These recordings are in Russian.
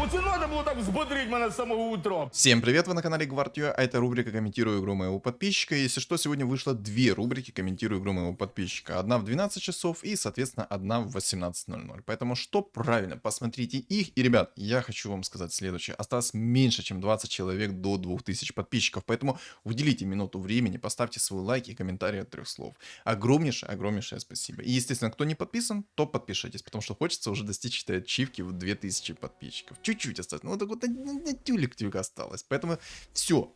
Оце надо було так взбодрить мене з самого утра. Всем привет, вы на канале Гвардию, а это рубрика «Комментирую игру моего подписчика». Если что, сегодня вышло две рубрики «Комментирую игру моего подписчика». Одна в 12 часов и, соответственно, одна в 18:00. Поэтому что правильно, посмотрите их. И, ребят, я хочу вам сказать следующее. Осталось меньше, чем 20 человек до 2000 подписчиков. Поэтому уделите минуту времени, поставьте свой лайк и комментарий от 3 слов. Огромнейшее спасибо. И, естественно, кто не подписан, то подпишитесь, потому что хочется уже достичь этой ачивки в 2000 подписчиков. Чуть-чуть осталось. Ну, вот так вот тюлик осталось. Поэтому все.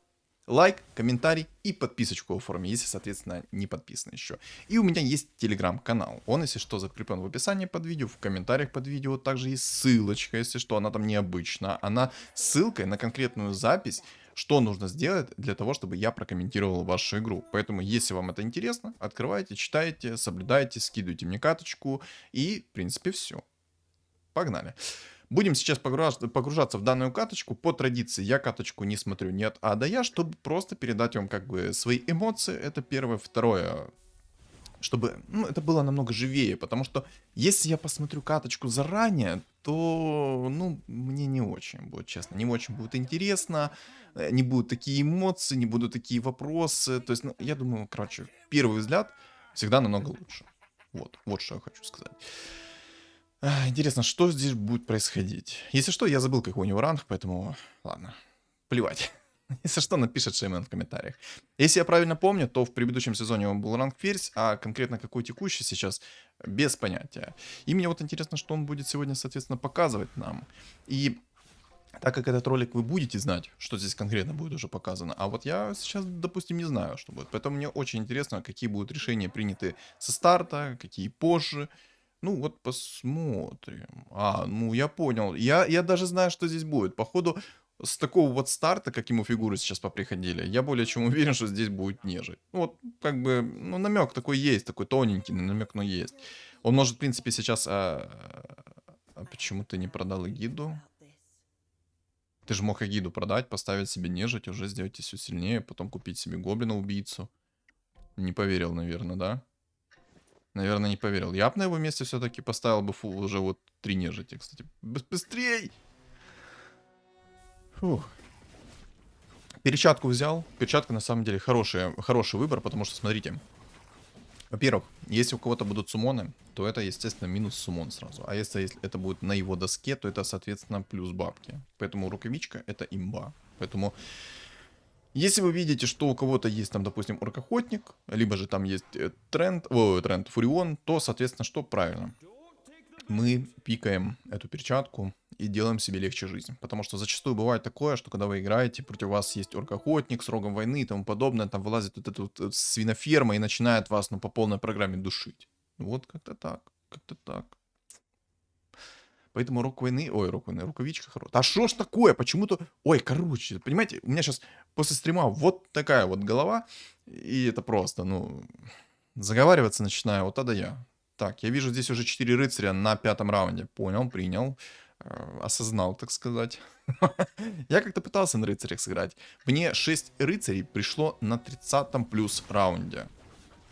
Лайк, комментарий и подписочку оформи, если, соответственно, не подписан еще. И у меня есть телеграм-канал. Он, если что, закреплен в описании под видео, в комментариях под видео. Также есть ссылочка, если что, она там необычна. Она ссылкой на конкретную запись, что нужно сделать для того, чтобы я прокомментировал вашу игру. Поэтому, если вам это интересно, открывайте, читайте, соблюдайте, скидывайте мне каточку. И, в принципе, все. Погнали. Будем сейчас погружаться в данную каточку. По традиции я каточку не смотрю ни от А до Я, чтобы просто передать вам как бы свои эмоции. Это первое. Второе, чтобы это было намного живее. Потому что если я посмотрю каточку заранее, то мне не очень будет, честно. Не очень будет интересно. Не будут такие эмоции, не будут такие вопросы. То есть, я думаю, короче, первый взгляд всегда намного лучше. Вот что я хочу сказать. Интересно, что здесь будет происходить? Если что, я забыл, какой у него ранг, поэтому ладно, плевать. Если что, напишет Шеймен в комментариях. Если я правильно помню, то в предыдущем сезоне он был ранг Ферзь, а конкретно какой текущий сейчас, без понятия. И мне вот интересно, что он будет сегодня, соответственно, показывать нам. И так как этот ролик вы будете знать, что здесь конкретно будет уже показано, а вот я сейчас, допустим, не знаю, что будет. Поэтому мне очень интересно, какие будут решения приняты со старта, какие позже. Вот посмотрим. Я понял. Я даже знаю, что здесь будет. Походу, с такого вот старта, как ему фигуры сейчас поприходили, я более чем уверен, что здесь будет нежить. Как бы, намек такой есть, такой тоненький намек, но есть. Он может, в принципе, сейчас... почему ты не продал Эгиду? Ты же мог Эгиду продать, поставить себе нежить, уже сделать все сильнее, потом купить себе гоблина-убийцу. Не поверил, наверное, да? Наверное, не поверил. Я бы на его месте все-таки поставил бы уже вот 3 нежити, кстати. Быстрей! Фух. Перчатку взял. Перчатка на самом деле хороший выбор, потому что, смотрите. Во-первых, если у кого-то будут суммоны, то это, естественно, минус суммон сразу. А если это будет на его доске, то это, соответственно, плюс бабки. Поэтому рукавичка — это имба. Поэтому... Если вы видите, что у кого-то есть там, допустим, оркохотник, либо же там есть тренд Фурион, то, соответственно, что правильно? Мы пикаем эту перчатку и делаем себе легче жизнь. Потому что зачастую бывает такое, что когда вы играете, против вас есть оркохотник с рогом войны и тому подобное, там вылазит вот эта вот свиноферма и начинает вас, по полной программе душить. Вот как-то так. Поэтому рукавичка хорошая. А что ж такое? Почему-то... Ой, короче, понимаете, у меня сейчас после стрима вот такая вот голова, и это просто, заговариваться начинаю от А до Я. Так, я вижу здесь уже 4 рыцаря на 5-м раунде. Понял, принял, осознал, так сказать. Я как-то пытался на рыцарях сыграть. Мне 6 рыцарей пришло на 30-м плюс раунде.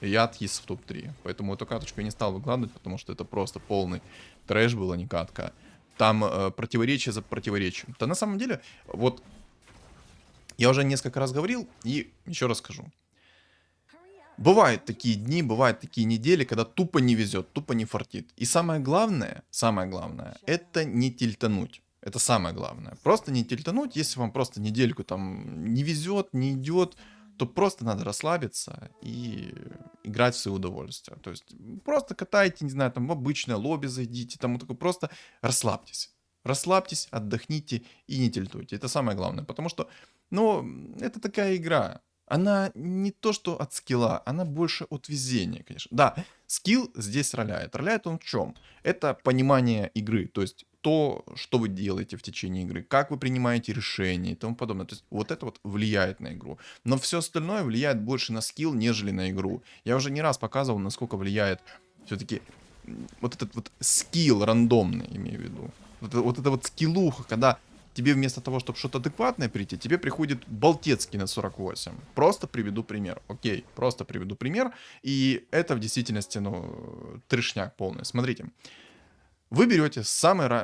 Я отъезд в топ-3. Поэтому эту каточку я не стал выкладывать, потому что это просто полный трэш был, а не катка. Там противоречие за противоречием. Да на самом деле, вот я уже несколько раз говорил и еще раз скажу. Бывают такие дни, бывают такие недели, когда тупо не везет, тупо не фартит. И самое главное, это не тильтануть. Это самое главное. Просто не тильтануть, если вам просто недельку там не везет, не идет, то просто надо расслабиться и играть в свое удовольствие. То есть просто катайте, не знаю, там в обычное лобби зайдите, там вот такое, просто расслабьтесь. Расслабьтесь, отдохните и не тильтуйте. Это самое главное, потому что, это такая игра. Она не то, что от скилла, она больше от везения, конечно. Да, скилл здесь роляет. Роляет он в чем? Это понимание игры, то есть то, что вы делаете в течение игры, как вы принимаете решения и тому подобное. То есть вот это вот влияет на игру. Но все остальное влияет больше на скилл, нежели на игру. Я уже не раз показывал, насколько влияет все-таки вот этот вот скилл рандомный, имею в виду. Вот это вот скиллуха, когда тебе вместо того, чтобы что-то адекватное прийти, тебе приходит болтецкий на 48. Просто приведу пример. Окей, просто приведу пример. И это в действительности, трешняк полный. Смотрите. Вы берете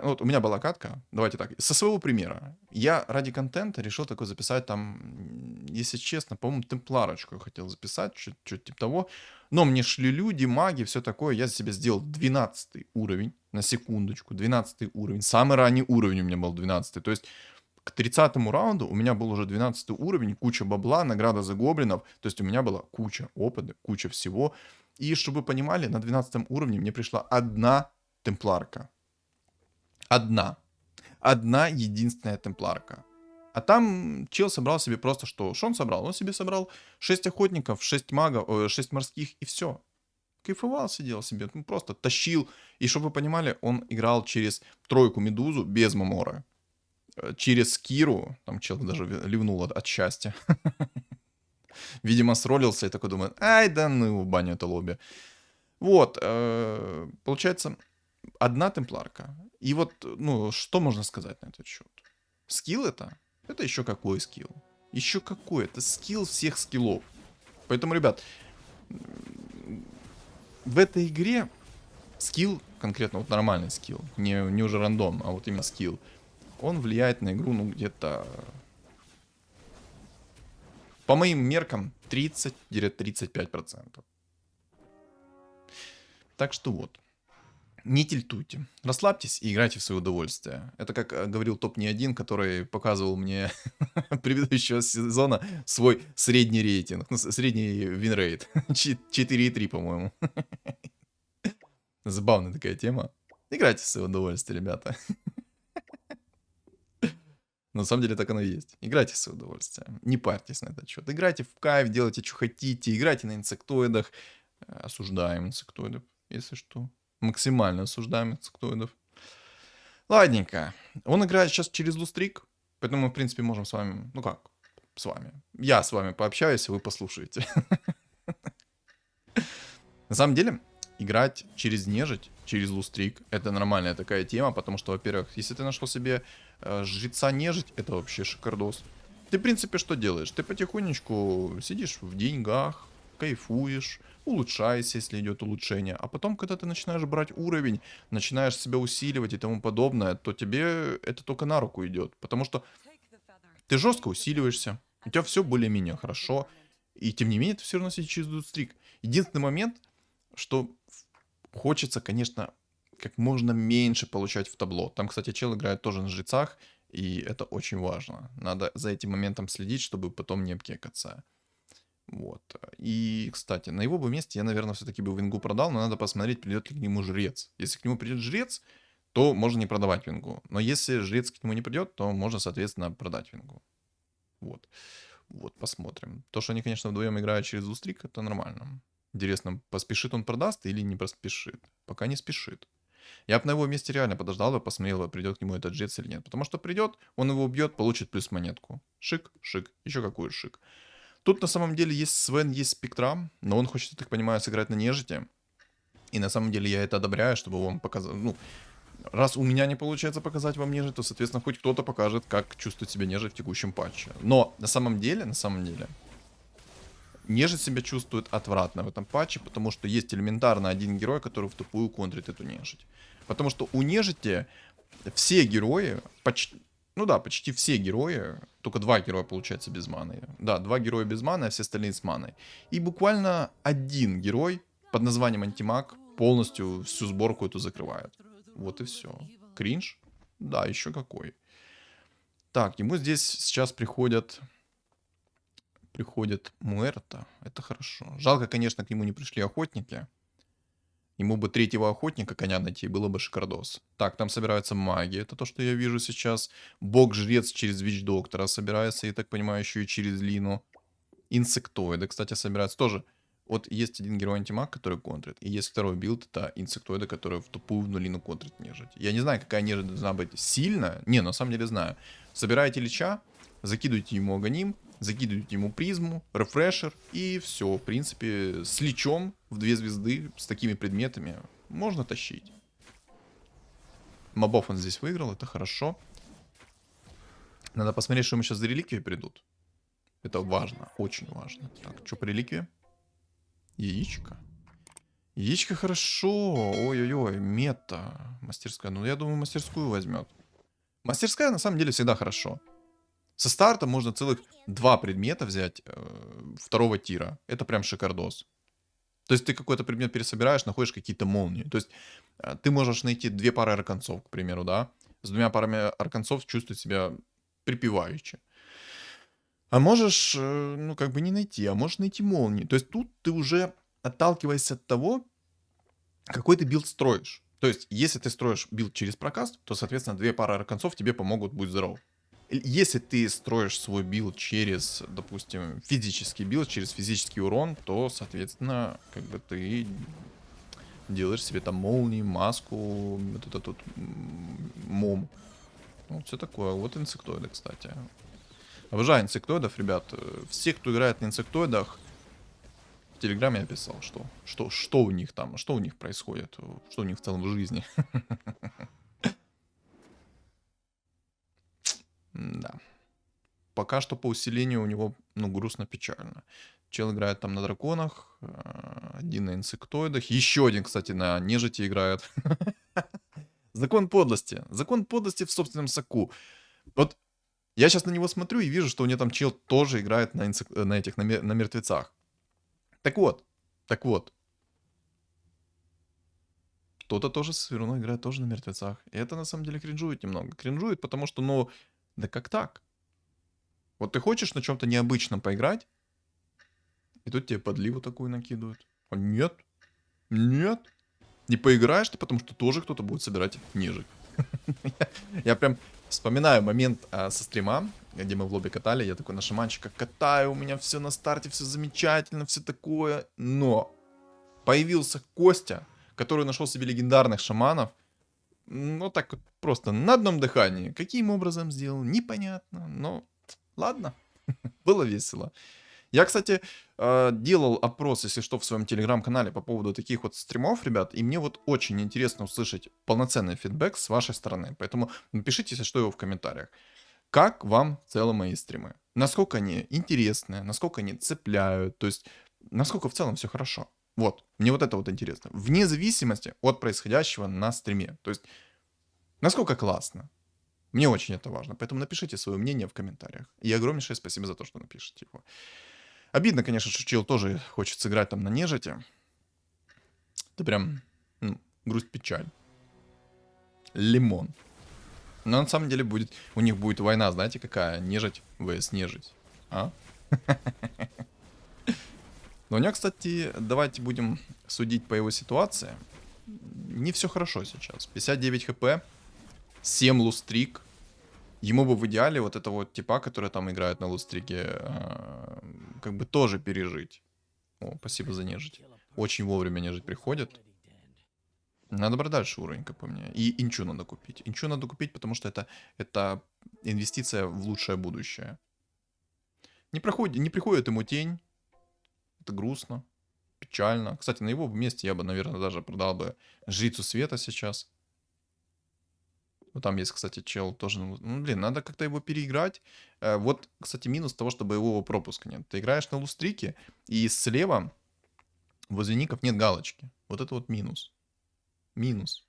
вот у меня была катка, давайте так, со своего примера. Я ради контента решил такой записать там, если честно, по-моему, темпларочку я хотел записать, чуть типа того. Но мне шли люди, маги, все такое. Я себе сделал 12 уровень, на секундочку, 12 уровень. Самый ранний уровень у меня был 12. То есть к 30-му раунду у меня был уже 12 уровень, куча бабла, награда за гоблинов. То есть у меня была куча опыта, куча всего. И чтобы вы понимали, на 12 уровне мне пришла одна темпларка. Одна. Одна единственная темпларка. А там чел собрал себе просто что? Что он собрал? Он себе собрал 6 охотников, 6 магов, 6 морских и все. Кайфовал, сидел себе, ну, просто тащил. И чтобы вы понимали, он играл через тройку медузу без мамора. Через Киру, там чел даже ливнул от счастья. Видимо, сролился и такой думает, ай да ну, в баню это лобби. Вот, получается, одна темпларка. И вот, ну, что можно сказать на этот счет? Скилл это? Это еще какой скилл? Еще какой? Это скилл всех скиллов. Поэтому, ребят, в этой игре скилл, конкретно вот нормальный скилл, не уже рандом, а вот именно скилл, он влияет на игру, ну, где-то, по моим меркам, 30-35%. Так что вот. Не тильтуйте. Расслабьтесь и играйте в свое удовольствие. Это как говорил топ не один, который показывал мне предыдущего сезона свой средний рейтинг. Ну, средний винрейт. 4,3, по-моему. Забавная такая тема. Играйте в свое удовольствие, ребята. На самом деле так оно и есть. Играйте в свое удовольствие. Не парьтесь на этот счет. Играйте в кайф, делайте, что хотите. Играйте на инсектоидах. Осуждаем инсектоидов, если что. Максимально осуждаем инсектоидов. Ладненько. Он играет сейчас через лустрик, поэтому мы, в принципе, можем с вами... Ну как? С вами. Я с вами пообщаюсь, и вы послушаете. На самом деле, играть через нежить, через лустрик, это нормальная такая тема, потому что, во-первых, если ты нашел себе жреца нежить, это вообще шикардос. Ты, в принципе, что делаешь? Ты потихонечку сидишь в деньгах, кайфуешь, улучшаешься, если идет улучшение. А потом, когда ты начинаешь брать уровень, начинаешь себя усиливать и тому подобное, то тебе это только на руку идет. Потому что ты жестко усиливаешься, у тебя все более-менее хорошо, и тем не менее ты все равно сидишь через лустрик. Единственный момент, что хочется, конечно, как можно меньше получать в табло. Там, кстати, чел играет тоже на жрецах, и это очень важно. Надо за этим моментом следить, чтобы потом не обкекаться. Вот. И, кстати, на его бы месте я, наверное, все-таки бы вингу продал, но надо посмотреть, придет ли к нему жрец. Если к нему придет жрец, то можно не продавать вингу. Но если жрец к нему не придет, то можно, соответственно, продать вингу. Вот. Вот, посмотрим. То, что они, конечно, вдвоем играют через лустрик, это нормально. Интересно, поспешит он продаст или не поспешит? Пока не спешит. Я бы на его месте реально подождал бы, посмотрел бы, придет к нему этот жрец или нет. Потому что придет, он его убьет, получит плюс монетку. Шик, шик, еще какой шик. Тут на самом деле есть Свен, есть Спектра, но он хочет, я так понимаю, сыграть на нежити. И на самом деле я это одобряю, чтобы вам показать. Ну, раз у меня не получается показать вам нежить, то, соответственно, хоть кто-то покажет, как чувствует себя нежить в текущем патче. Но на самом деле, нежить себя чувствует отвратно в этом патче, потому что есть элементарно один герой, который в тупую контрит эту нежить. Потому что у нежити все герои, почти все герои, только 2 героя, получается, без маны. Да, 2 героя без маны, а все остальные с маной. И буквально один герой под названием антимаг полностью всю сборку эту закрывает. Вот и все. Кринж? Да, еще какой. Так, ему здесь сейчас приходит Муэрта. Это хорошо. Жалко, конечно, к нему не пришли охотники. Ему бы 3-го охотника коня найти, было бы шикардос. Так, там собираются маги, это то, что я вижу сейчас. Бог-жрец через Вич-доктора собирается, я так понимаю, еще и через Лину. Инсектоиды, кстати, собираются тоже. Вот есть один герой антимаг, который контрит, и есть второй билд, это инсектоиды, которые в тупую в нулину контрит нежить. Я не знаю, какая нежить должна быть сильная. Не, на самом деле знаю. Собираете лича, закидываете ему агоним, закидываете ему призму, рефрешер, и все, в принципе, с личом в 2 звезды, с такими предметами можно тащить. Мобов он здесь выиграл, это хорошо. Надо посмотреть, что ему сейчас за реликвии придут. Это важно, очень важно. Так, что по реликвии? Яичко. Яичко хорошо. Ой-ой-ой, мета. Мастерская. Ну, я думаю, мастерскую возьмет. Мастерская, на самом деле, всегда хорошо. Со старта можно целых 2 предмета взять второго тира. Это прям шикардос. То есть ты какой-то предмет пересобираешь, находишь какие-то молнии. То есть ты можешь найти 2 пары арканцов, к примеру, да. С 2 парами арканцов чувствовать себя припеваючи. А можешь, ну, как бы не найти, а можешь найти молнии. То есть тут ты уже отталкиваешься от того, какой ты билд строишь. То есть, если ты строишь билд через прокаст, то, соответственно, 2 пары арканцов тебе помогут, будь здоров. Если ты строишь свой билд через, допустим, физический билд, через физический урон, то, соответственно, как бы ты делаешь себе там молнии, маску, вот этот вот мом. Ну, все такое. Вот инсектоиды, кстати. Обожаю инсектоидов, ребят. Все, кто играет на инсектоидах, в Телеграме я писал, что у них там, что у них происходит, что у них в целом в жизни. Да. Пока что по усилению у него, ну, грустно-печально. Чел играет там на драконах, один на инсектоидах, еще один, кстати, на нежити играет. Закон подлости. Закон подлости в собственном соку. Вот я сейчас на него смотрю и вижу, что у него там чел тоже играет на, на этих, на мертвецах. Так вот, так вот. Кто-то тоже все равно играет тоже на мертвецах. И это на самом деле кринжует немного. Кринжует, потому что, ну, да как так? Вот ты хочешь на чем-то необычном поиграть, и тут тебе подливу такую накидывают. А нет, нет. Не поиграешь ты, потому что тоже кто-то будет собирать нежить. Я прям вспоминаю момент со стрима, где мы в лобби катали. Я такой на шаманчика катаю, у меня все на старте, все замечательно, все такое. Но появился Костя, который нашел себе легендарных шаманов. Ну, так вот просто на одном дыхании. Каким образом сделал, непонятно. Но ладно, было весело. Я, кстати, делал опрос, если что, в своем телеграм-канале по поводу таких вот стримов, ребят, и мне вот очень интересно услышать полноценный фидбэк с вашей стороны. Поэтому напишите, если что, его в комментариях. Как вам в целом мои стримы? Насколько они интересны, насколько они цепляют, то есть насколько в целом все хорошо. Вот, мне вот это вот интересно. Вне зависимости от происходящего на стриме. То есть, насколько классно. Мне очень это важно. Поэтому напишите свое мнение в комментариях. И огромнейшее спасибо за то, что напишите его. Обидно, конечно, что чел тоже хочет сыграть там на нежити. Это прям, ну, грусть-печаль. Лимон. Но на самом деле будет, у них будет война, знаете, какая? Нежить vs нежить. А? Но у него, кстати, давайте будем судить по его ситуации. Не все хорошо сейчас. 59 хп, 7 лустрик. Ему бы в идеале вот этого вот типа, который там играет на лустрике, как бы тоже пережить. О, спасибо за нежить. Очень вовремя нежить приходит. Надо брать дальше уровень, как по мне. И инчу надо купить. Инчу надо купить, потому что это инвестиция в лучшее будущее. Не приходит ему тень. Это грустно. Печально. Кстати, на его месте я бы, наверное, даже продал бы Жрицу Света сейчас. Вот там есть, кстати, чел тоже. Ну, блин, надо как-то его переиграть. Вот, кстати, минус того, чтобы его пропуска нет. Ты играешь на лустрике, и слева возле ников нет галочки. Вот это вот минус. Минус.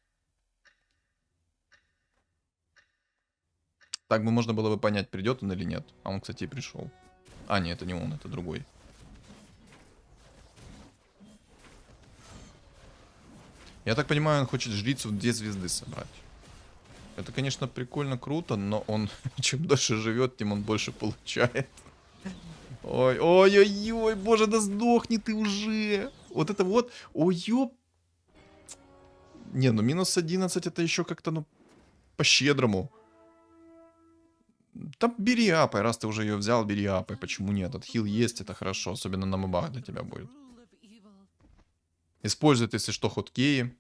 Так бы можно было бы понять, придет он или нет. А он, кстати, и пришел. А, нет, это не он, это другой. Я так понимаю, он хочет жрицу в 2 звезды собрать. Это, конечно, прикольно, круто, но он чем дольше живет, тем он больше получает. Ой, ой-ой-ой, боже, да сдохни ты уже. Вот это вот, ой, ёп. Не, ну минус 11 это еще как-то, ну, по-щедрому. Да бери апай, раз ты уже ее взял, бери апай. Почему нет? Этот хил есть, это хорошо, особенно на мобах для тебя будет. Использует, если что, хоткеи.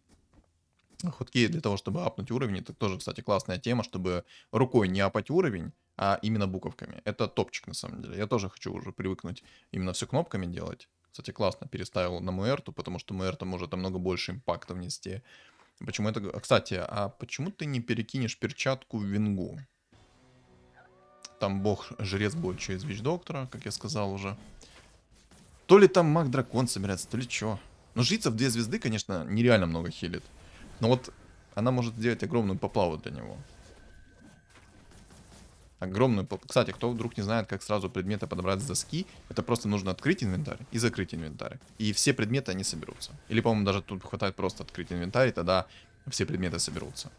Хоткеи для того, чтобы апнуть уровень. Это тоже, кстати, классная тема, чтобы рукой не апать уровень, а именно буковками. Это топчик, на самом деле. Я тоже хочу уже привыкнуть именно все кнопками делать. Кстати, классно переставил на Муэрту, потому что Муэрта может намного больше импакта внести. Почему это... Кстати, а почему ты не перекинешь перчатку в Вингу? Там бог-жрец будет через Вич Доктора, как я сказал уже. То ли там маг-дракон собирается, то ли чё. Но жрица в 2 звезды, конечно, нереально много хилит. Но вот она может сделать огромную поплаву для него. Кстати, кто вдруг не знает, как сразу предметы подобрать с доски, это просто нужно открыть инвентарь и закрыть инвентарь. И все предметы, они соберутся. Или, по-моему, даже тут хватает просто открыть инвентарь, и тогда все предметы соберутся.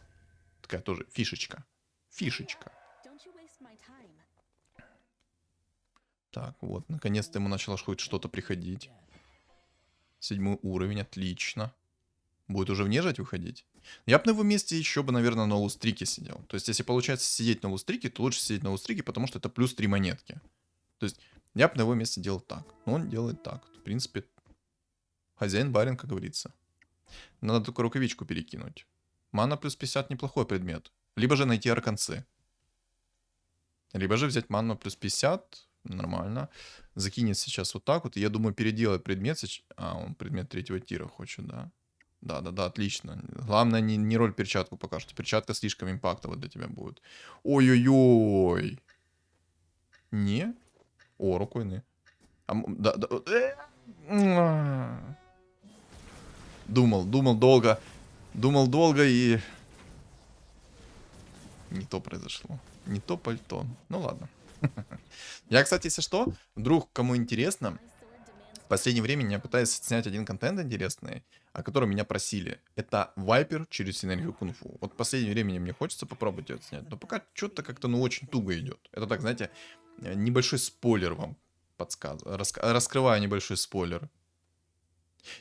Такая тоже фишечка. Фишечка. Так, вот, наконец-то ему начало хоть что-то приходить. 7 уровень, отлично. Будет уже в нежить выходить. Я бы на его месте еще бы, наверное, на лустрике сидел. То есть, если получается сидеть на лустрике, то лучше сидеть на лустрике, потому что это плюс 3 монетки. То есть, я бы на его месте делал так. Но он делает так. В принципе, хозяин барин, как говорится. Надо только рукавичку перекинуть. Мана плюс 50 неплохой предмет. Либо же найти арканцы. Либо же взять ману плюс 50. Нормально. Закинет сейчас вот так вот. И я думаю, переделать предмет. Он предмет 3-го тира хочет, да. Да, отлично. Главное, не роль перчатку пока что. Перчатка слишком импактова для тебя будет. Ой-ой-ой. Не? О, рукой. Да. Думал долго. Думал долго и... Не то произошло. Не то пальто. Ну ладно. Я, кстати, если что, вдруг кому интересно, в последнее время я пытаюсь снять один контент интересный, о котором меня просили. Это Вайпер через синергию кунг-фу. Вот в последнее время мне хочется попробовать это снять, но пока что-то как-то, очень туго идет. Это так, знаете, небольшой спойлер вам подсказываю. Раскрываю небольшой спойлер.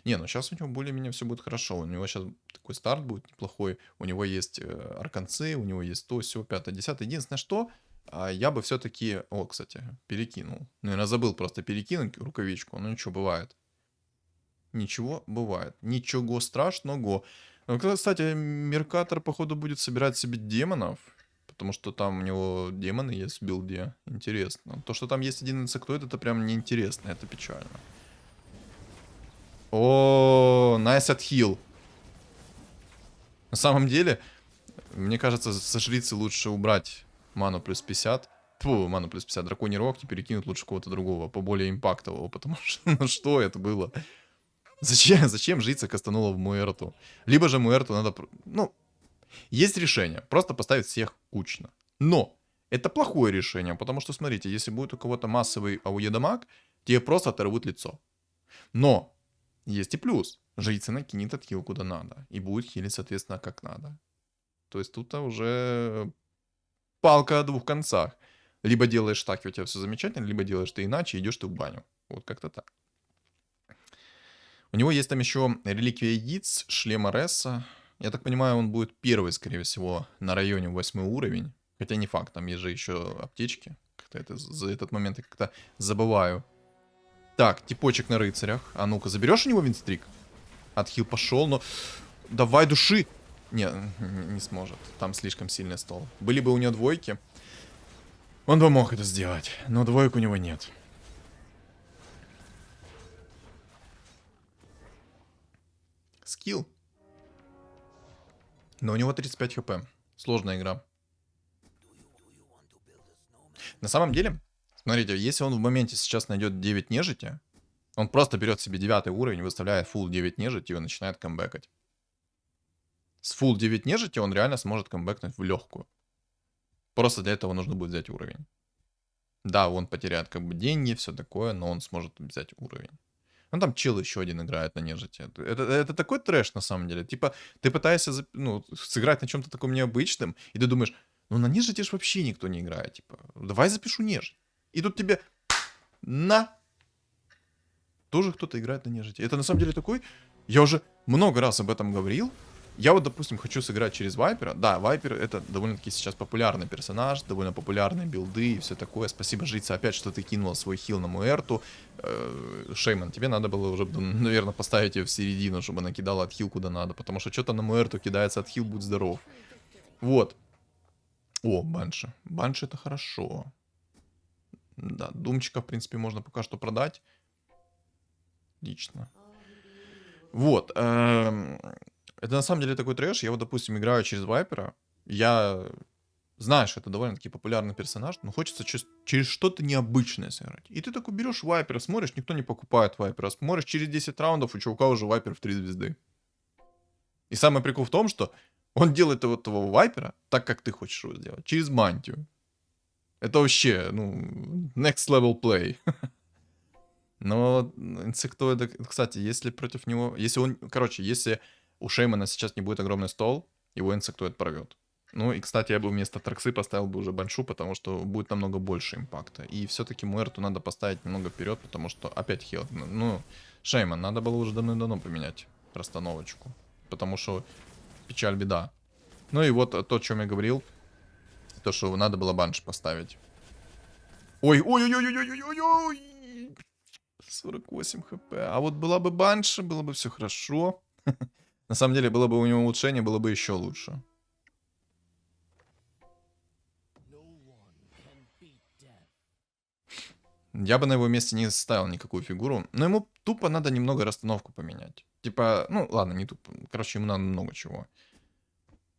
Не, ну сейчас у него более-менее все будет хорошо. У него сейчас такой старт будет неплохой. У него есть арканцы, у него есть то, сё, 5, 10. Единственное, что я бы все-таки... О, кстати, перекинул. Наверное, забыл просто перекинуть рукавичку. Ну ничего, бывает. Ничего, бывает. Ничего страшного. Ну, кстати, Меркатор, походу, будет собирать себе демонов. Потому что там у него демоны есть в билде. Интересно. То, что там есть один инсектоид, это прям неинтересно. Это печально. О, nice отхил. На самом деле, мне кажется, со жрицы лучше убрать ману плюс 50. Фу, ману плюс 50. Драконий рог и перекинуть лучше кого-то другого, поболее импактового. Потому что, ну что это было? Зачем жрица кастанула в Муэрту? Либо же Муэрту надо... Ну, есть решение. Просто поставить всех кучно. Но это плохое решение, потому что, смотрите, если будет у кого-то массовый АОЕ дамаг, тебе просто оторвут лицо. Но есть и плюс. Жрица накинет отхил куда надо. И будет хилить, соответственно, как надо. То есть тут уже палка о двух концах. Либо делаешь так, и у тебя все замечательно, либо делаешь ты иначе, идешь ты в баню. Вот как-то так. У него есть там еще реликвия яиц, шлем Ареса. Я так понимаю, он будет первый, скорее всего, на районе 8 уровень. Хотя не факт, там есть же еще аптечки. Как-то за этот момент я как-то забываю. Так, типочек на рыцарях. А ну-ка, заберешь у него винстрик? Отхил пошел, но... Давай души! Не сможет. Там слишком сильный стол. Были бы у него двойки, он бы мог это сделать. Но двоек у него нет. Скилл. Но у него 35 хп. Сложная игра. На самом деле, смотрите, если он в моменте сейчас найдет 9 нежити, он просто берет себе 9 уровень, выставляет full 9 нежити и начинает камбэкать. С full 9 нежити он реально сможет камбэкнуть в легкую. Просто для этого нужно будет взять уровень. Да, он потеряет как бы деньги, все такое, но он сможет взять уровень. Ну, там чел еще один играет на нежити. Это такой трэш, на самом деле. Типа, ты пытаешься сыграть на чем-то таком необычном, и ты думаешь, ну, на нежити ж вообще никто не играет. Типа, давай запишу нежить. И тут тебе тоже кто-то играет на нежити. Это на самом деле такой... Я уже много раз об этом говорил. Я вот, допустим, хочу сыграть через Вайпера. Да, Вайпер это довольно-таки сейчас популярный персонаж, довольно популярные билды и все такое. Спасибо, жрица, опять, что ты кинула свой хил на Муэрту. Шейман, тебе надо было уже, наверное, поставить ее в середину, чтобы она кидала отхил куда надо. Потому что что-то на Муэрту кидается отхил, будь здоров. Вот. О, Банши. Банши это хорошо. Да, Думчика, в принципе, можно пока что продать. Отлично. Вот. Это на самом деле такой трэш. Я вот, допустим, играю через Вайпера. Я знаешь, это довольно-таки популярный персонаж, но хочется через что-то необычное сыграть. И ты такой берешь Вайпера, смотришь, никто не покупает Вайпера. Смотришь, через 10 раундов у чувака уже Вайпер в 3 звезды. И самый прикол в том, что он делает вот этого Вайпера так, как ты хочешь его сделать, через мантию. Это вообще, ну, next level play. Но инсектоида, кстати, если против него, если он, короче, если у Шеймана сейчас не будет огромный стол, его инсектоид порвет. Ну и, кстати, я бы вместо Траксы поставил бы уже Баншу, потому что будет намного больше импакта. И все-таки Муэрту надо поставить немного вперед, потому что опять хил. Ну, Шейман, надо было уже давно поменять расстановочку. Потому что печаль, беда. Ну и вот то, о чем я говорил, то, что надо было Банш поставить. Ой-ой-ой-ой-ой-ой-ой-ой! 48 хп. А вот была бы Банша, было бы все хорошо. На самом деле, было бы у него улучшение, было бы еще лучше. Я бы на его месте не ставил никакую фигуру. Но ему тупо надо немного расстановку поменять. Типа, ну ладно, не тупо. Короче, ему надо много чего.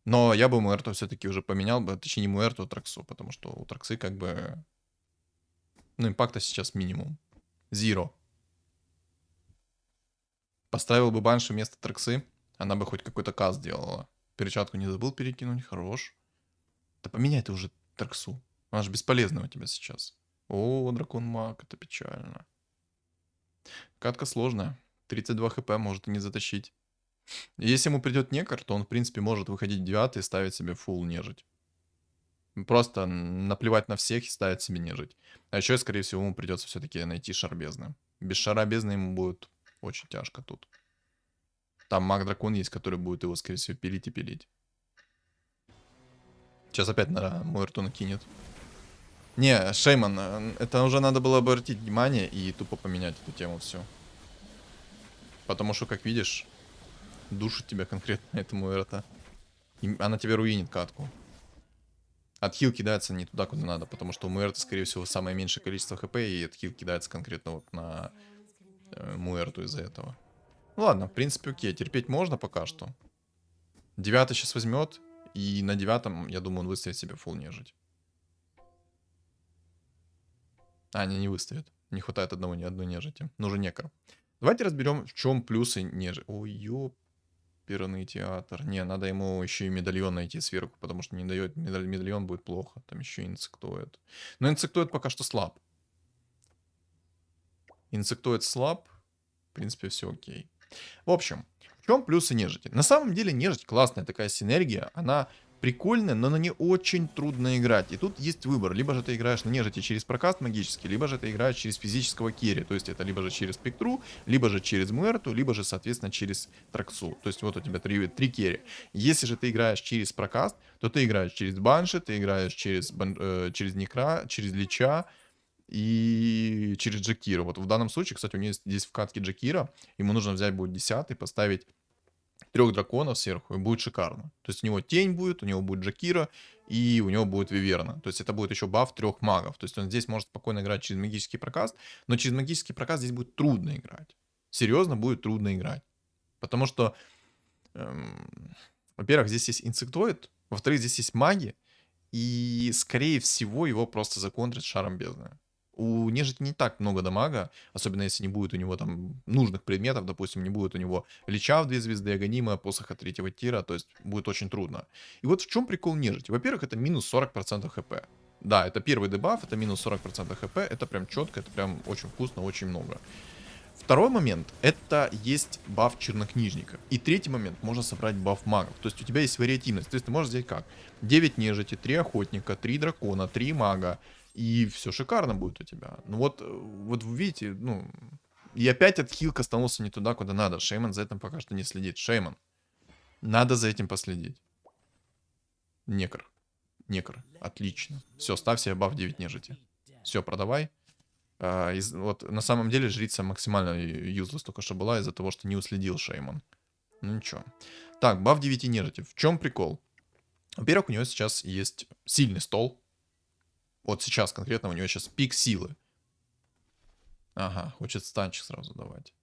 Но я бы Муэрту все-таки уже поменял бы. Точнее, не Муэрту, а Траксу. Потому что у Траксы как бы... Ну, импакта сейчас минимум. Zero. Поставил бы Банши вместо Траксы, она бы хоть какой-то каст сделала. Перчатку не забыл перекинуть, хорош. Да поменяй ты уже Траксу. Она же бесполезная у тебя сейчас. О, дракон маг, это печально. Катка сложная. 32 хп может и не затащить. Если ему придет некор, то он, в принципе, может выходить 9 и ставить себе фул нежить. Просто наплевать на всех и ставить себе нежить. А еще, скорее всего, ему придется все-таки найти шар бездны. Без шара бездны ему будет очень тяжко тут. Там маг-дракон есть, который будет его, скорее всего, пилить и пилить. Сейчас опять на Муэрту накинет. Не, Шейман, это уже надо было обратить внимание и тупо поменять эту тему всю. Потому что, как видишь, душит тебя конкретно эта Муэрта. И она тебе руинит катку. Отхил кидается не туда, куда надо, потому что у Муэрты, скорее всего, самое меньшее количество хп, и отхил кидается конкретно вот на Муэрту из-за этого. Ну ладно, в принципе, окей, терпеть можно пока что. 9 сейчас возьмет, и на 9, я думаю, он выставит себе фул нежить. А, не выставит. Не хватает ни одной нежити. Нужен некор. Давайте разберем, в чем плюсы нежити. Ой, ёперный театр. Не, надо ему еще и медальон найти сверху, потому что не дает медальон, будет плохо. Там еще инсектоид. Но инсектоид пока что слаб. Инсектоид слаб. В принципе, все окей. В общем, в чем плюсы нежити? На самом деле нежить классная такая синергия. Она прикольная, но на ней очень трудно играть. И тут есть выбор. Либо же ты играешь на нежити через прокаст магический, либо же ты играешь через физического керри. То есть это либо же через спектру, либо же через Муэрту, либо же, соответственно, через Траксу. То есть вот у тебя три керри. Если же ты играешь через прокаст, то ты играешь через Банши, ты играешь через Некра, через Лича, и через Джакира. Вот в данном случае, кстати, у него есть здесь в катке Джакира. Ему нужно взять будет 10-й, поставить 3 драконов сверху, и будет шикарно. То есть у него тень будет, у него будет Джакира, и у него будет Виверна. То есть это будет еще баф 3 магов. То есть он здесь может спокойно играть через магический прокаст, но через магический прокаст здесь будет трудно играть. Серьезно будет трудно играть. Потому что, во-первых, здесь есть инсектоид, во-вторых, здесь есть маги, и, скорее всего, его просто законтрят шаром бездны. У нежити не так много дамага, особенно если не будет у него там нужных предметов, допустим, не будет у него лича в 2 звезды, агонима, посоха 3-го тира, то есть будет очень трудно. И вот в чем прикол нежити? Во-первых, это минус 40% хп. Да, это первый дебаф, это минус 40% хп, это прям четко, это прям очень вкусно, очень много. Второй момент, это есть баф чернокнижника. И третий момент, можно собрать баф магов. То есть у тебя есть вариативность. То есть ты можешь взять как? 9 нежити, 3 охотника, 3 дракона, 3 мага. И все шикарно будет у тебя. Ну вот вы видите, ну... И опять отхил коснулся не туда, куда надо. Шейман за этим пока что не следит. Шейман, надо за этим последить. Некр. Некр. Отлично. Все, ставь себе баф 9 нежити. Все, продавай. Вот на самом деле жрица максимально юзлесс только что была из-за того, что не уследил Шейман. Ну ничего. Так, баф 9 нежити. В чем прикол? Во-первых, у него сейчас есть сильный стол. Вот сейчас конкретно у него сейчас пик силы. Ага, хочет станчик сразу давать.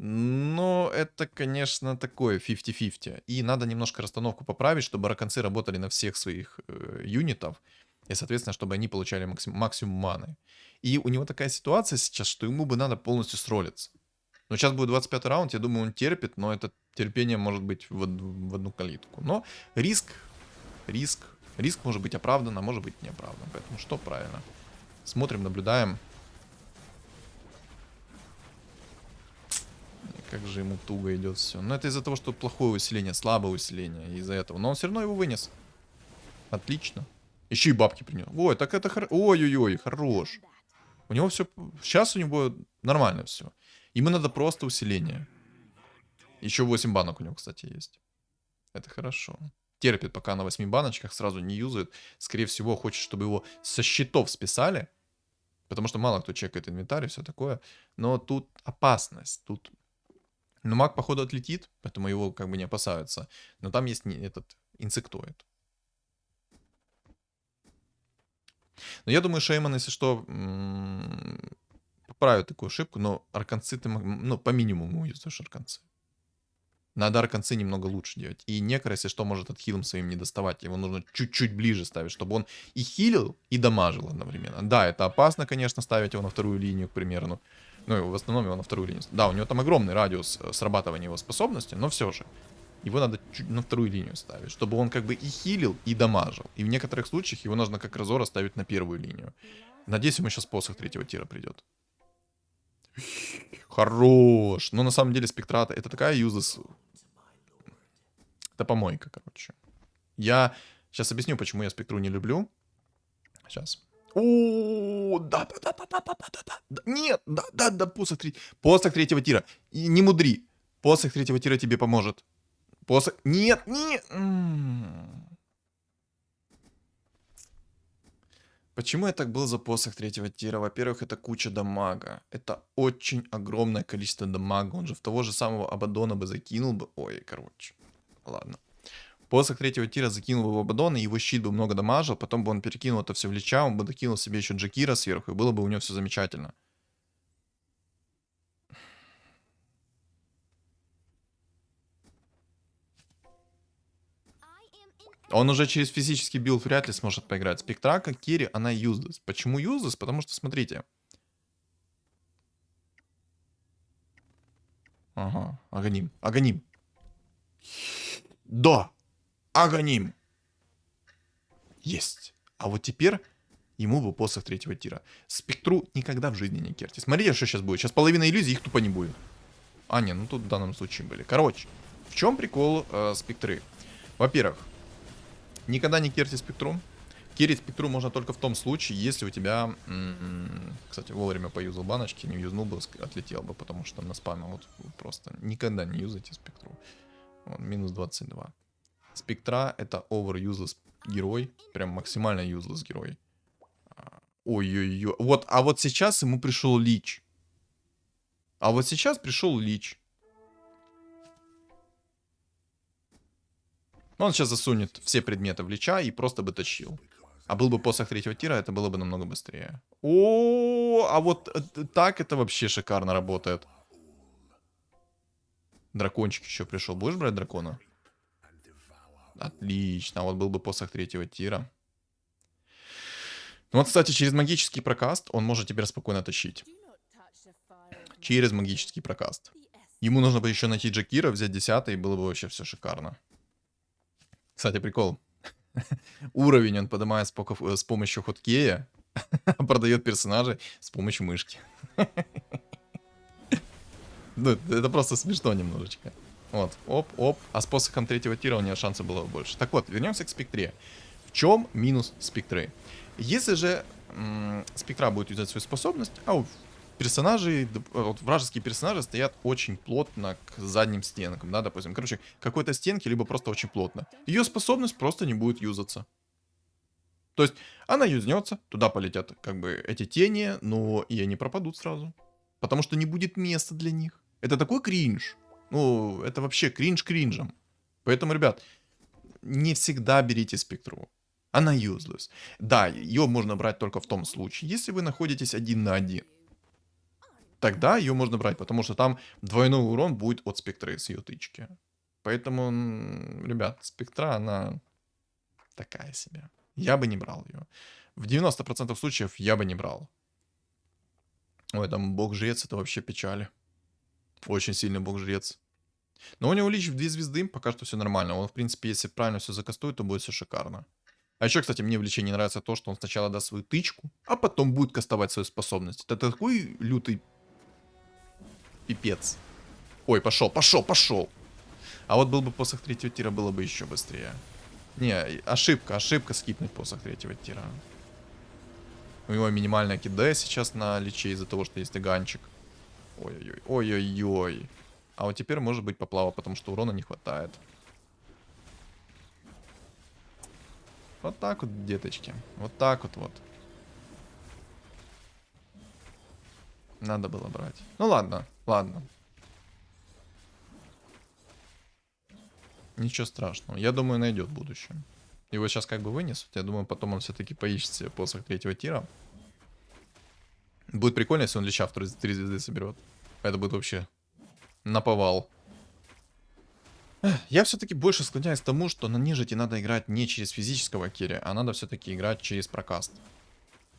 Но это, конечно, такое 50-50. И надо немножко расстановку поправить, чтобы раконцы работали на всех своих юнитов. И, соответственно, чтобы они получали максимум маны. И у него такая ситуация сейчас, что ему бы надо полностью сролиться. Но сейчас будет 25 раунд, я думаю, он терпит, но это терпение может быть в одну калитку. Но риск, риск может быть оправдан, а может быть неоправдан. Поэтому что правильно? Смотрим, наблюдаем. Как же ему туго идет все. Но это из-за того, что плохое усиление, слабое усиление. Из-за этого. Но он все равно его вынес. Отлично. Еще и бабки принес. Ой, так это ой-ой-ой, хорош. У него все... Сейчас у него нормально все. Ему надо просто усиление. Еще 8 банок у него, кстати, есть. Это хорошо. Терпит, пока на 8 баночках, сразу не юзает. Скорее всего, хочет, чтобы его со счетов списали. Потому что мало кто чекает инвентарь и все такое. Но тут опасность. Тут... Ну, маг, походу, отлетит, поэтому его как бы не опасаются. Но там есть этот инсектоид. Но я думаю, Шейман, если что, поправит такую ошибку, но арканцы ты, ну, по минимуму юзаешь арканцы. Надо арканцы немного лучше делать. И некро, если что, может отхилом своим не доставать. Его нужно чуть-чуть ближе ставить, чтобы он и хилил, и дамажил одновременно. Да, это опасно, конечно, ставить его на вторую линию, к примеру. Ну, в основном его на вторую линию. Да, у него там огромный радиус срабатывания его способности, но все же. Его надо чуть на вторую линию ставить, чтобы он как бы и хилил, и дамажил. И в некоторых случаях его нужно как Разора ставить на первую линию. Надеюсь, ему сейчас посох 3-го тира придет. Хорош. Но на самом деле спектрата это такая юзас. Это помойка, короче. Я сейчас объясню, почему я спектру не люблю. Сейчас. О, да. Нет, да, посох 3-го тира. И не мудри. Посох 3-го тира тебе поможет. Посох... Нет. Почему я так был за посох 3-го тира? Во-первых, это куча дамага. Это очень огромное количество дамага. Он же в того же самого Абадона бы закинул бы. Ой, короче. Ладно. Посох 3-го тира закинул бы в Абадон, и его щит бы много дамажил. Потом бы он перекинул это все в Лича. Он бы докинул себе еще Джакира сверху. И было бы у него все замечательно. Он уже через физический билд вряд ли сможет поиграть. Спектра, как Кири, она useless. Почему useless? Потому что, смотрите. Ага, Аганим. Да, Аганим. Есть. А вот теперь ему бы посох 3-го тира. Спектру никогда в жизни не керти. Смотрите, что сейчас будет. Сейчас половина иллюзий, их тупо не будет. А, не, ну тут в данном случае были. Короче, в чем прикол спектры? Во-первых, никогда не керти спектру. Керить спектру можно только в том случае, если у тебя... Кстати, вовремя поюзал баночки, не юзнул бы, отлетел бы, потому что там наспамил. Вот просто никогда не юзайте спектру. Вот, минус 22. Спектра — это over-useless герой. Прям максимально useless герой. Ой-ой-ой. Вот, а вот сейчас ему пришел Лич. Он сейчас засунет все предметы в Лича и просто бы тащил. А был бы посох 3-го тира, это было бы намного быстрее. О, а вот так это вообще шикарно работает. Дракончик еще пришел. Будешь брать дракона? Отлично. А вот был бы посох 3-го тира. Ну вот, кстати, через магический прокаст он может теперь спокойно тащить. Через магический прокаст. Ему нужно бы еще найти Джакира, взять 10-й, и было бы вообще все шикарно. Кстати, прикол. Уровень он поднимает с помощью хоткея, а продает персонажей с помощью мышки. Ну, это просто смешно немножечко. Вот, оп. А с посохом 3-го тира у него шансов было больше. Так вот, вернемся к спектре. В чем минус спектры? Если же спектра будет юзать свою способность, а у персонажей, вот вражеские персонажи стоят очень плотно к задним стенкам, да, допустим. Короче, какой-то стенки, либо просто очень плотно. Ее способность просто не будет юзаться. То есть она юзнется, туда полетят как бы эти тени, но и они пропадут сразу. Потому что не будет места для них. Это такой кринж. Ну, это вообще кринж кринжем. Поэтому, ребят, не всегда берите спектру. Она useless. Да, ее можно брать только в том случае, если вы находитесь один на один. тогда ее можно брать, потому что там двойной урон будет от спектры с ее тычки. Поэтому, ребят, спектра, она такая себе. Я бы не брал ее. В 90% случаев я бы не брал. Ой, там бог-жрец, это вообще печаль. Очень сильный бог-жрец. Но у него лич в 2 звезды, пока что все нормально. Он, в принципе, если правильно все закастует, то будет все шикарно. А еще, кстати, мне в личе не нравится то, что он сначала даст свою тычку, а потом будет кастовать свою способность. Это такой лютый пипец. Ой, пошел. А вот был бы посох третьего тира, было бы еще быстрее. Не, ошибка скипнуть посох третьего тира. У него минимальная КД сейчас на личе из-за того, что есть иганчик. Ой-ой-ой. А вот теперь может быть поплава, потому что урона не хватает. Вот так вот, деточки. Вот так вот. Надо было брать. Ну ладно. Ничего страшного. Я думаю, найдет в будущем. Его сейчас как бы вынесут. Я думаю, потом он все-таки поищет себе посох третьего тира. Будет прикольно, если он лича в 3 звезды соберет. Это будет вообще наповал. Я все-таки больше склоняюсь к тому, что на нежити надо играть не через физического керри, а надо все-таки играть через прокаст.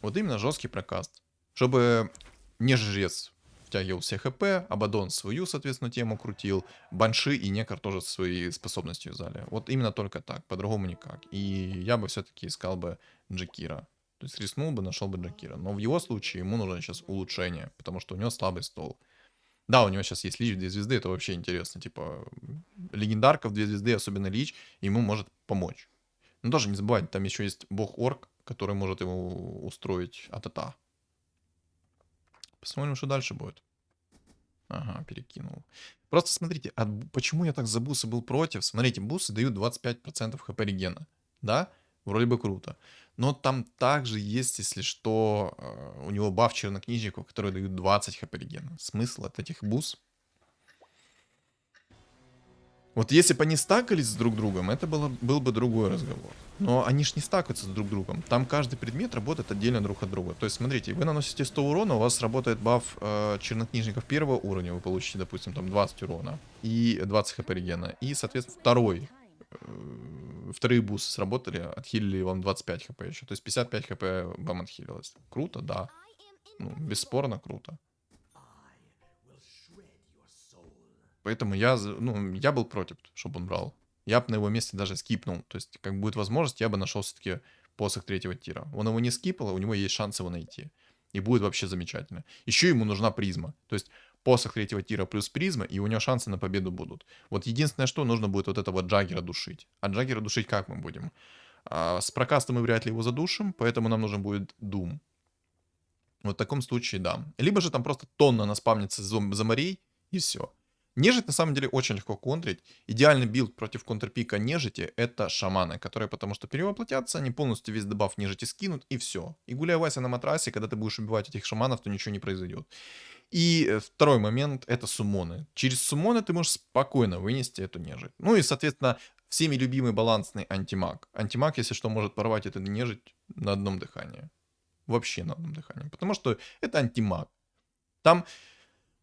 Вот именно жесткий прокаст. Чтобы нежрец втягивал все хп, Абадон свою, соответственно, тему крутил, Банши и Некар тоже свои способности юзали. Вот именно только так, по-другому никак. И я бы все-таки искал бы Джекира. То есть рискнул бы, нашел бы Джекира. Но в его случае ему нужно сейчас улучшение, потому что у него слабый стол. Да, у него сейчас есть лич в 2 звезды, это вообще интересно. Типа, легендарка в 2 звезды, особенно лич, ему может помочь. Но тоже не забывайте, там еще есть бог-орк, который может ему устроить атата. Посмотрим, что дальше будет. Ага, перекинул. Просто смотрите, почему я так за бусы был против? Смотрите, бусы дают 25% хп регена. Да? Вроде бы круто. Но там также есть, если что, у него баф чернокнижников, которые дают 20 хп регена. Смысл от этих бус? Вот если бы они стакались с друг другом, это был бы другой разговор. Но они ж не стакаются с друг другом. Там каждый предмет работает отдельно друг от друга. То есть, смотрите, вы наносите 100 урона, у вас работает баф чернокнижников первого уровня, вы получите, допустим, там 20 урона и 20 хп регена. И, соответственно, вторые бусы сработали, отхилили вам 25 хп еще. То есть 55 хп вам отхилилось. Круто, да. Ну, бесспорно круто. Поэтому я был против, чтобы он брал. Я бы на его месте даже скипнул. То есть, как будет возможность, я бы нашел все-таки посох третьего тира. Он его не скипал, а у него есть шанс его найти. И будет вообще замечательно. Еще ему нужна призма. То есть, посох третьего тира плюс призма, и у него шансы на победу будут. Вот единственное, что нужно будет вот этого Джаггера душить. А Джаггера душить как мы будем? С прокастом мы вряд ли его задушим, поэтому нам нужен будет Doom. Вот в таком случае, да. Либо же там просто тонна наспавнится замарей, и все. Нежить на самом деле очень легко контрить. Идеальный билд против контрпика нежити — это шаманы, которые потому что перевоплотятся, они полностью весь дебаф нежити скинут, и все. И гуляя Вася на матрасе, когда ты будешь убивать этих шаманов, то ничего не произойдет. И второй момент — это суммоны. Через суммоны ты можешь спокойно вынести эту нежить. Ну и, соответственно, всеми любимый балансный антимаг. Антимаг, если что, может порвать эту нежить на одном дыхании. Вообще на одном дыхании. Потому что это антимаг. Там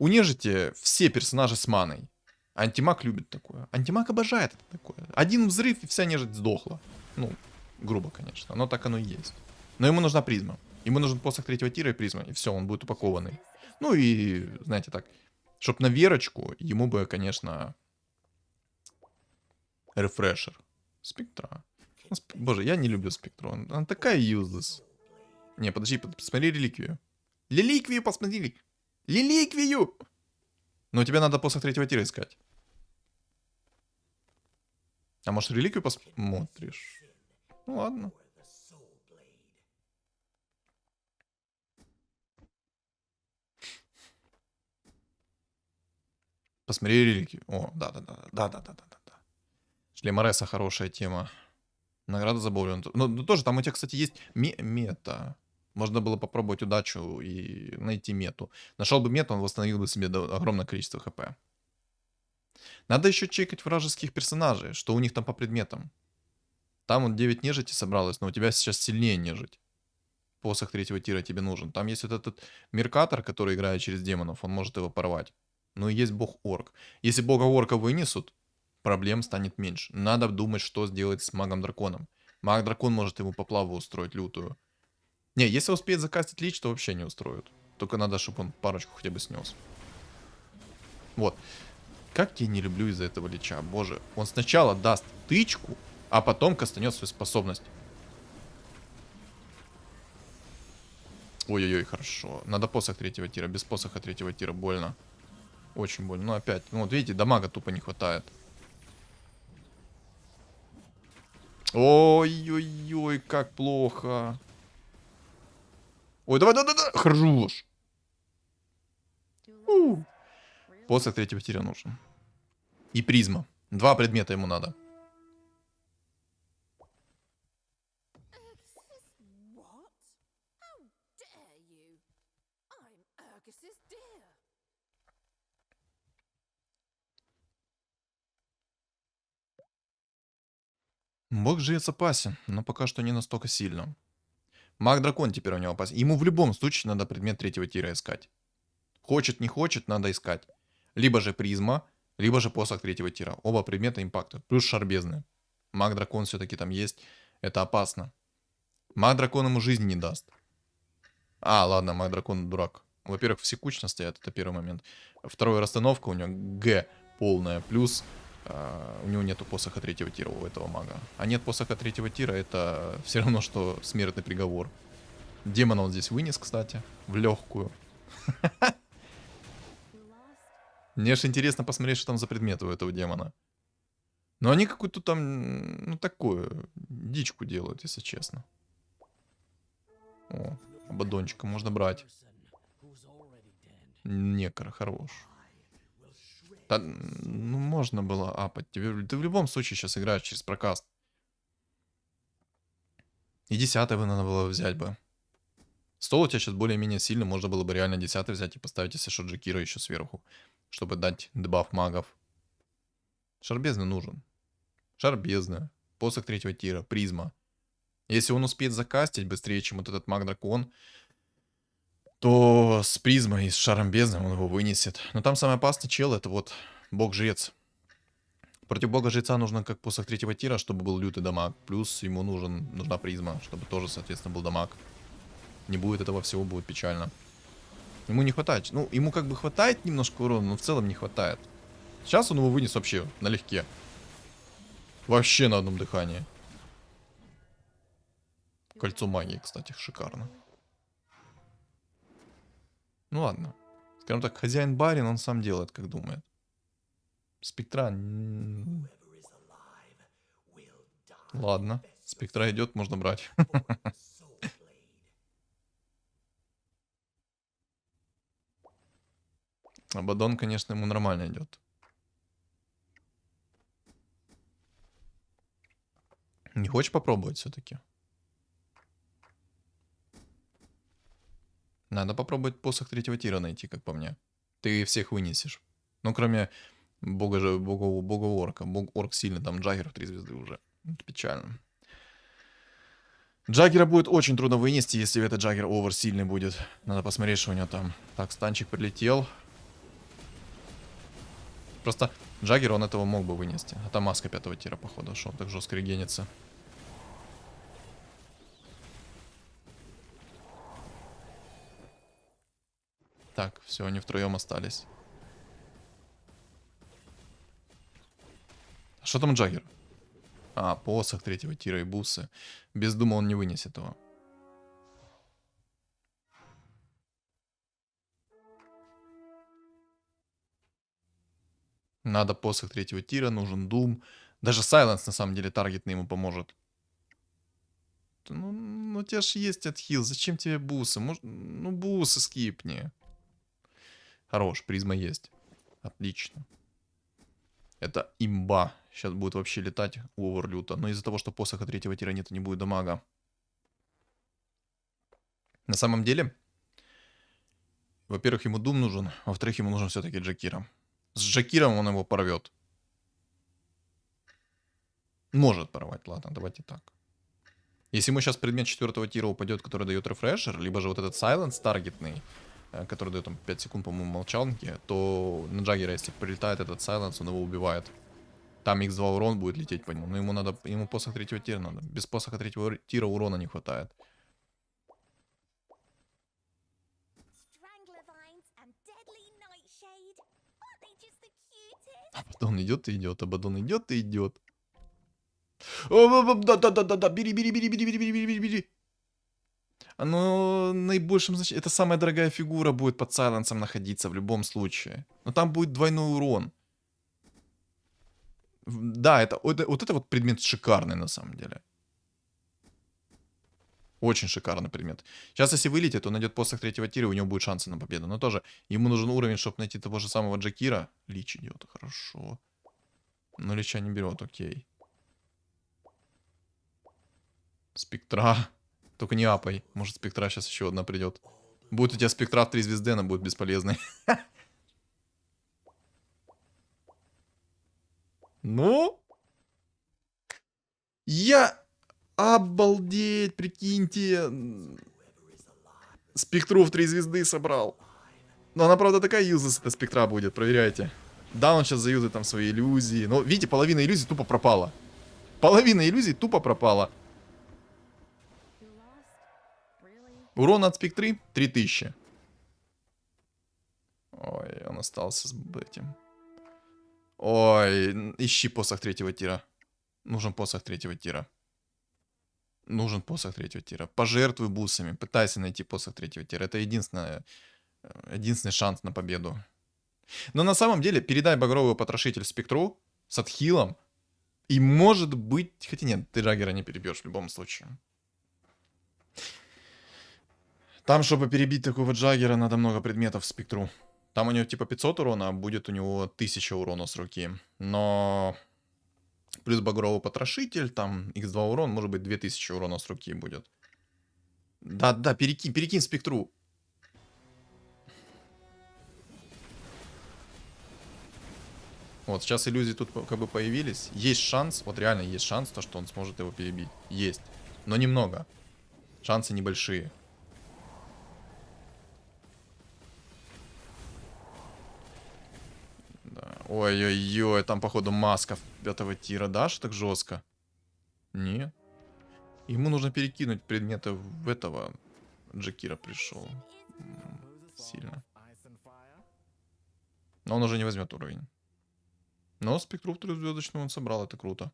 у нежити все персонажи с маной. Антимаг любит такое. Антимаг обожает это такое. Один взрыв, и вся нежить сдохла. Ну, грубо, конечно. Но так оно и есть. Но ему нужна призма. Ему нужен посох третьего тира и призма. И все, он будет упакованный. Ну и, знаете так, чтоб на верочку, ему бы, конечно, рефрешер. Спектра. Боже, я не люблю спектру. Она такая useless. Не, подожди, посмотри реликвию. Реликвию посмотри. Реликвию! Но тебе надо посох третьего тира искать. А может реликвию посмотришь? Ну ладно. Посмотри реликвию. О, да. Шлем Ареса хорошая тема. Награда за Боулин. Ну, тоже там у тебя, кстати, есть мета. Можно было попробовать удачу и найти мету. Нашел бы мету, он восстановил бы себе огромное количество хп. Надо еще чекать вражеских персонажей, что у них там по предметам. Там вот 9 нежити собралось, но у тебя сейчас сильнее нежить. посох третьего тира тебе нужен. Там есть вот этот Меркатор, который играет через демонов, он может его порвать. Но есть бог-орк. Если бога-орка вынесут, проблем станет меньше. Надо думать, что сделать с магом-драконом. Маг-дракон может ему поплаву устроить лютую. Не, если успеет закастить лич, то вообще не устроит. Только надо, чтобы он парочку хотя бы снес. Вот. Как я не люблю из-за этого лича. Боже, он сначала даст тычку, а потом кастанет свою способность. Ой-ой-ой, хорошо. Надо посох третьего тира. Без посоха третьего тира больно. Очень больно. Ну опять. Ну вот видите, дамага тупо не хватает. Ой-ой-ой, как плохо. Ой, давай. Хорош. Посох третьего тира нужен. И призма. 2 предмета ему надо. Бог-жрец опасен, но пока что не настолько сильно. Маг-дракон теперь у него опасен. Ему в любом случае надо предмет третьего тира искать. Хочет, не хочет, надо искать. Либо же призма, либо же посох третьего тира. Оба предмета импакта. Плюс шар бездны. Маг-дракон все-таки там есть. Это опасно. Маг-дракон ему жизни не даст. А, ладно, маг-дракон дурак. Во-первых, все кучно стоят, это первый момент. Второй, расстановка у него Г полная. Плюс у него нету посоха третьего тира у этого мага. А нет посоха третьего тира, это все равно, что смертный приговор. Демона он здесь вынес, кстати, в легкую. Мне же интересно посмотреть, что там за предметы у этого демона. Но они какую-то там, ну, такую дичку делают, если честно. О, ободончика можно брать. Некро, хорош. Да, ну, можно было апать. Ты в любом случае сейчас играешь через прокаст. И 10-й бы надо было взять бы. Стол у тебя сейчас более-менее сильно. Можно было бы реально 10-й взять и поставить, если что, Джекира еще сверху. Чтобы дать дебаф магов. Шар бездны нужен. Шар бездны. Посох третьего тира. Призма. Если он успеет закастить быстрее, чем вот этот маг-дракон, то с призмой и с шаром бездны он его вынесет. Но там самый опасный чел — это вот бог-жрец. Против бога-жреца нужно как посох третьего тира, чтобы был лютый дамаг. Плюс ему нужна призма, чтобы тоже, соответственно, был дамаг. Не будет этого всего, будет печально. Ему не хватает. Ну, ему как бы хватает немножко урона, но в целом не хватает. Сейчас он его вынес вообще налегке. Вообще на одном дыхании. Кольцо магии, кстати, шикарно. Ну ладно. Скажем так, хозяин-барин, он сам делает, как думает. Спектра... Ладно. Спектра идет, можно брать. Абадон, конечно, ему нормально идет. Не хочешь попробовать все-таки? Надо попробовать посох третьего тира найти, как по мне. Ты всех вынесешь. Ну, кроме бога-орка. Бог-орк сильный, там Джаггер в 3 звезды уже. Это печально. Джаггера будет очень трудно вынести, если этот Джаггер овер сильный будет. Надо посмотреть, что у него там. Так, станчик прилетел. Просто Джаггер он этого мог бы вынести. А там маска 5-го тира, походу, что он так жестко регенится. Так, все, они втроем остались. А что там Джаггер? А, посох третьего тира и бусы. Без дума он не вынесет его. Надо посох третьего тира, нужен дум. Даже Сайленс на самом деле таргетный ему поможет. Ну у тебя же есть отхил. Зачем тебе бусы? Ну бусы скипни. Хорош, призма есть. Отлично. Это имба. Сейчас будет вообще летать овер люто. Но из-за того, что посоха третьего тира нет, не будет дамага. На самом деле, во-первых, ему дум нужен. Во-вторых, ему нужен все-таки Джекира. С Джекиром он его порвет. Может порвать, ладно, давайте так. Если ему сейчас предмет 4 тира упадет, который дает рефрешер, либо же вот этот сайленс таргетный, который дает там 5 секунд, по-моему, молчалки, то на Джаггера, если прилетает этот сайленс, он его убивает. Там x2 урон будет лететь по нему. Но ему надо, ему посох 3 тира надо. Без посоха 3 тира урона не хватает. Абаддон идет и идет, Абаддон идет и идет. Да-да-да-да, бери, бери, бери, бери, бери, бери, бери, бери. Оно наибольшим значением... Это самая дорогая фигура будет под сайленсом находиться в любом случае. Но там будет двойной урон. Да, вот это вот предмет шикарный на самом деле. Очень шикарный предмет. Сейчас, если вылетит, он найдет посох 3 тира, у него будет шансы на победу. Но тоже, ему нужен уровень, чтобы найти того же самого Джакира. Лич идет, хорошо. Но Лича не берет, окей. Спектра. Только не апай. Может, спектра сейчас еще одна придет. Будет у тебя спектра в 3 звезды, она будет бесполезной. Ну? Я... Обалдеть, прикиньте. Спектру в 3 звезды собрал. Но она, правда, такая юзлес, эта спектра будет, проверяйте. Да, он сейчас заюзает там свои иллюзии. Но, видите, половина иллюзий тупо пропала. Половина иллюзий тупо пропала. Урон от спектры 3000. Ой, он остался с этим. Ой, ищи посох 3 тира. Нужен посох 3 тира. Нужен посох 3 тира. Пожертвуй бусами. Пытайся найти посох 3 тира. Это единственный шанс на победу. Но на самом деле, передай багровый потрошитель спектру с отхилом. И может быть... Хотя нет, ты Джаггера не перебьешь в любом случае. Там, чтобы перебить такого Джаггера, надо много предметов в спектру. Там у него типа 500 урона, а будет у него 1000 урона с руки. Но... Плюс багровый потрошитель, там x2 урон, может быть 2000 урона с руки будет. Да-да, перекинь спектру. Вот, сейчас иллюзии тут как бы появились. Есть шанс, вот реально есть шанс, то, что он сможет его перебить. Есть. Но немного. Шансы небольшие. Да. Ой-ой-ой, там, походу, маска 5 тира. Дашь так жестко? Нет. Ему нужно перекинуть предметы в этого. Джакира пришел. Сильно. Но он уже не возьмет уровень. Но спектру 3-звездочную он собрал, это круто.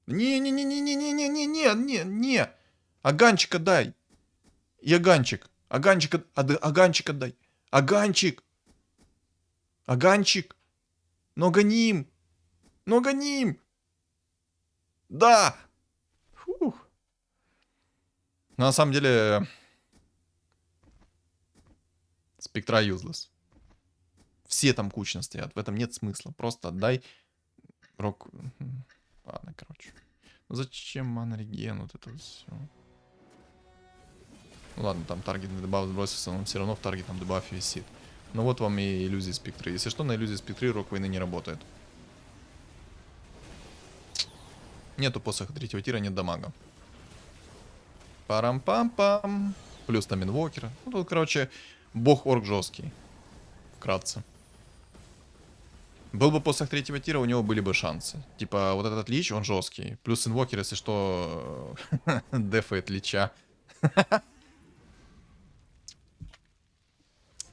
Не-не-не-не-не-не-не-не-не-не. Аганчик отдай. И Аганчик. Аганчик отдай. Аганчик. Аганчик. Но гоним. Но гоним. Да. Фух. Но на самом деле... Спектра useless. Все там кучно стоят. В этом нет смысла. Просто отдай рок... Ладно, короче. Ну зачем мана реген? Вот это вот все. Ну ладно, там таргетный дебаф сбросился, но он все равно в таргетном дебафе висит. Ну вот вам и иллюзии спектры. Если что, на иллюзии спектры рок войны не работает. Нету посоха 3 тира, нет дамага. Парам-пам-пам. Плюс там инвокер. Ну тут, короче, бог-орк жесткий. Вкратце. Был бы посох 3 тира, у него были бы шансы. Типа, вот этот лич, он жесткий. Плюс инвокер, если что, дефает лича.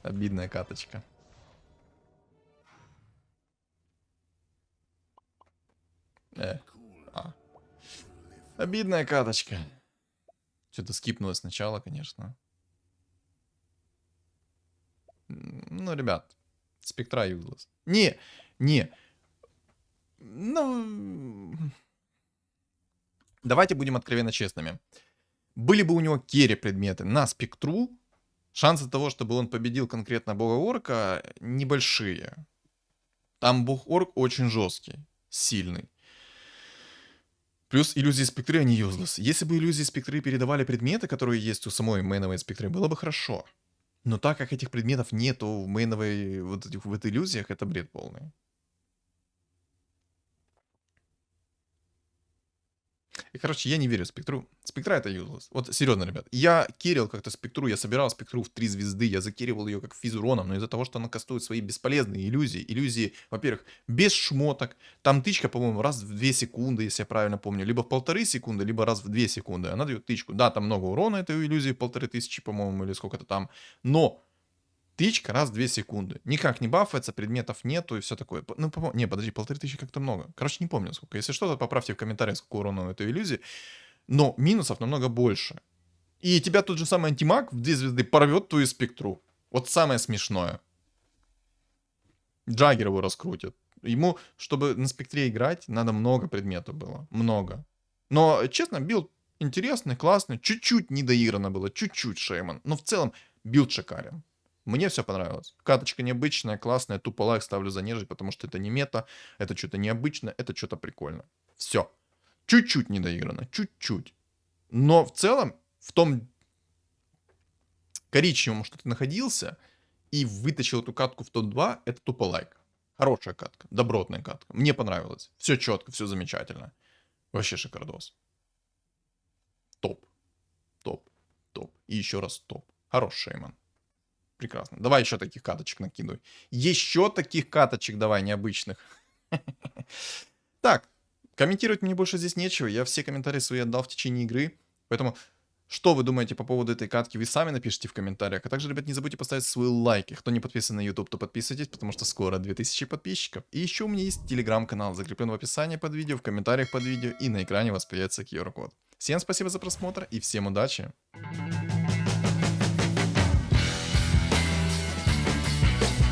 Обидная каточка. Обидная каточка. Что-то скипнулось сначала, конечно. Ну, ребят, спектра useless. Не. Ну... Давайте будем откровенно честными. Были бы у него керри предметы на спектру, шансы того, чтобы он победил конкретно бога-орка, небольшие. Там бог-орк очень жесткий, сильный. Плюс иллюзии спектры, они useless. Если бы иллюзии спектры передавали предметы, которые есть у самой мейновой спектры, было бы хорошо. Но так как этих предметов нету в мейновой, вот этих вот иллюзиях, это бред полный. И, короче, я не верю Спектру. Спектра это useless. Вот серьезно, ребят. Я керил как-то Спектру, я собирал Спектру в 3 звезды, я закеривал ее как физуроном, но из-за того, что она кастует свои бесполезные иллюзии. Иллюзии, во-первых, без шмоток. Там тычка, по-моему, раз в 2 секунды, если я правильно помню. Либо в 1,5 секунды, либо раз в 2 секунды. Она дает тычку. Да, там много урона этой иллюзии, 1500, по-моему, или сколько-то там. Но тычка раз в 2 секунды. Никак не бафается, предметов нету и все такое. Ну, не, подожди, 1500 как-то много. Короче, не помню сколько. Если что, то поправьте в комментариях, сколько урона у этой иллюзии. Но минусов намного больше. И тебя тот же самый антимаг в 2 звезды порвет твою спектру. Вот самое смешное. Джаггер его раскрутит. Ему, чтобы на спектре играть, надо много предметов было. Много. Но, честно, билд интересный, классный. Чуть-чуть недоиграно было. Чуть-чуть Шейман. Но в целом билд шикарен. Мне все понравилось. Каточка необычная, классная. Тупо лайк ставлю за нежить, потому что это не мета. Это что-то необычное. Это что-то прикольно. Все. Чуть-чуть недоиграно. Чуть-чуть. Но в целом, в том коричневом, что ты находился, и вытащил эту катку в топ-2, это тупо лайк. Хорошая катка, добротная катка. Мне понравилось. Все четко, все замечательно. Вообще шикардос. Топ. Топ. Топ. И еще раз топ. Хорош Шейман. Прекрасно. Давай еще таких каточек накидывай. Еще таких каточек давай, необычных. Так, комментировать мне больше здесь нечего. Я все комментарии свои отдал в течение игры. Поэтому, что вы думаете по поводу этой катки, вы сами напишите в комментариях. А также, ребят, не забудьте поставить свой лайк. И кто не подписан на YouTube, то подписывайтесь, потому что скоро 2000 подписчиков. И еще у меня есть телеграм-канал, закреплен в описании под видео, в комментариях под видео, и на экране у вас появится QR-код. Всем спасибо за просмотр и всем удачи!